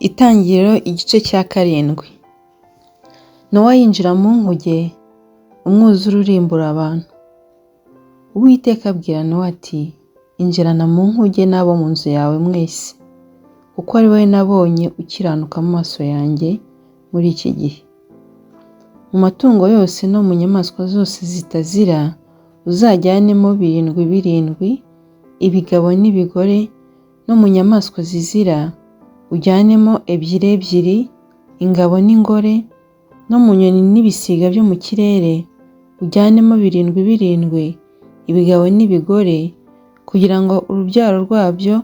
Itangiriro igice cya 7. Nowa yinjira mu nkuge, umwuzure urimbura abantu. Uwiteka abwira Nowa ati, injirana mu nkuge n'abo mu nzu yawe mwese, kuko ari wowe nabonye ukiranuka mu maso yanjye muri iki gihe. Mu matungo yose no mu nyamaswa zose zitazira, uzajyanemo 7, ibigabo n'ibigore, no mu nyamaswa zizira ujyanemo 2, ingabo n'ingore, no mu nyoni n'ibisiga byo mu kirere ujyanemo 7, ibigabo n'ibigore, kugira ngo urubyaro rwabyo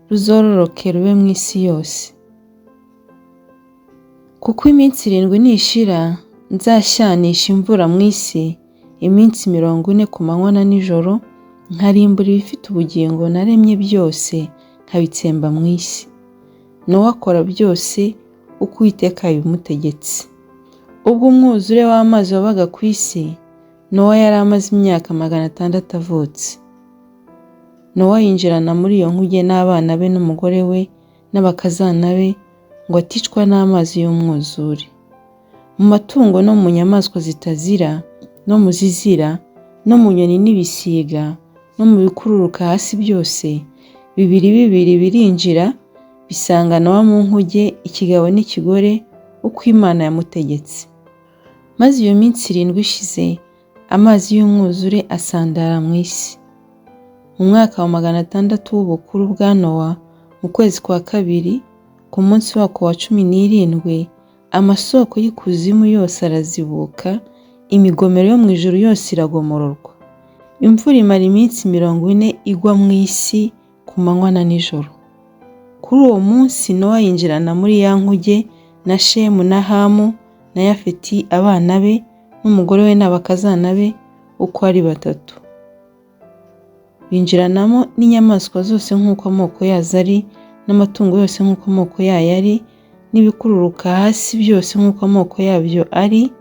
ruzororoke rube mu isi yose. Kuko iminsi 7 nishira, nzashyanisha imvura mu isi iminsi 40 ku manywa na nijoro, nkarimbura ibifite ubugingo naremye byose, nkabitsemba mu isi. Nowa akora byose uko Uwiteka yabimutegetse. Ubwo umwuzure w'amazi wabaga ku isi, Nowa yari amaze imyaka 600 avutse. Nowa yinjirana muri iyo nkuge n'abana be n'umugore we n'abakazana be, ngo aticwa n'amazi y'umwuzure. Mu matungo no mu nyamaswa zitazira, no mu zizira, no mu nyoni n'ibisiga, no mu bikururuka hasi byose, 2 birinjira, bisanga Nowa mu nkuge, ikigabo n'ikigore, uko Imana yamutegetse. Maze iyo minsi 7 ishize, amazi y'umwuzure asandara mu isi. Mu mwaka wa 600 w'ubukuru bwa Nowa, mu kwezi kwa 2, ku munsi wako wa 17, amasoko y'ikuzimu yose arazibuka, imigomero yo mu ijuru yose iragomororwa. Imvura imara iminsi 40 igwa mu isi ku manywa na nijoro. Kuri uwo munsi Nowa yinjirana muri ya nkuge na Shemu na Hamu na Yafeti abana be n'umugore we n'abakazana be uko ari 3. Binjiranamo n'inyamaswa zose nk'uko amoko yazo ari, n'amatungo yose nk'uko amoko yayo ari, n'ibikururuka hasi byose nk'uko amoko yabyo ari,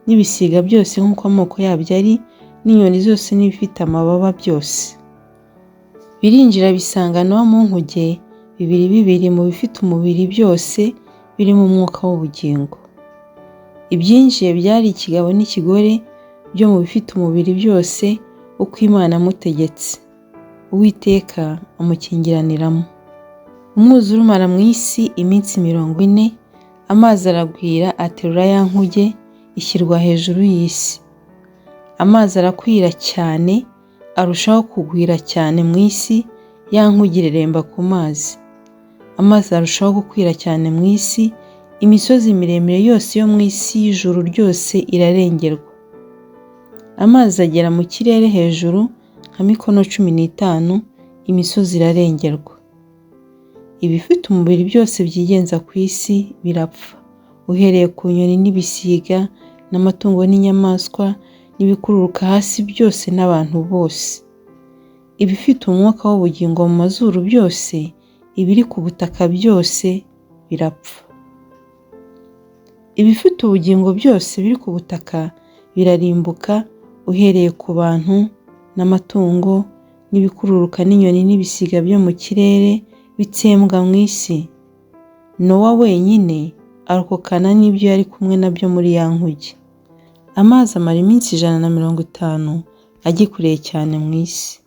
n'ibisiga byose nk'uko amoko yabyo ari, n'inyoni zose n'ibifite amababa byose. Birinjira bisanga Nowa mu nkuge, 2 mu bifite umubiri byose biri mu mwuka w'ubugingo. Ibyinjiye byari ikigabo n'ikigore byo mu bifite umubiri byose, uko Imana yamutegetse. Uwiteka amukingiraniramo. Umwuzure umara mu isi iminsi 40, amazi aragwira aterura ya nkuge, ishyirwa hejuru y'isi. Amazi arakwira cyane, arushaho kugwira cyane mu isi, ya nkuge ireremba ku mazi. Amazi arushaho gukwira cyane mu isi, imisozi miremire yose yo mu isi y'ijuru ryose irarengerwa. Amazi agera mu kirere hejuru nka mikono 15, imisozi irarengerwa. Ibifite umubiri byose byigenza ku isi birapfa, uhereye ku nyoni n'ibisiga n'amatungo n'inyamaswa n'ibikururuka hasi byose n'abantu bose. Ibifite umwuka w'ubugingo mu mazuru byose, ibiri ku butaka byose birapfa. Ibifite ubugingo byose biri ku butaka birarimbuka, uhereye ku bantu n'amatungo n'ibikururuka n'inyoni n'ibisiga byo mu kirere bitsembwa mu isi. Nowa wenyine arokokana n'ibyo yari kumwe nabyo muri ya nkuge. Amazi amara iminsi 150 agikureye cyane mu isi.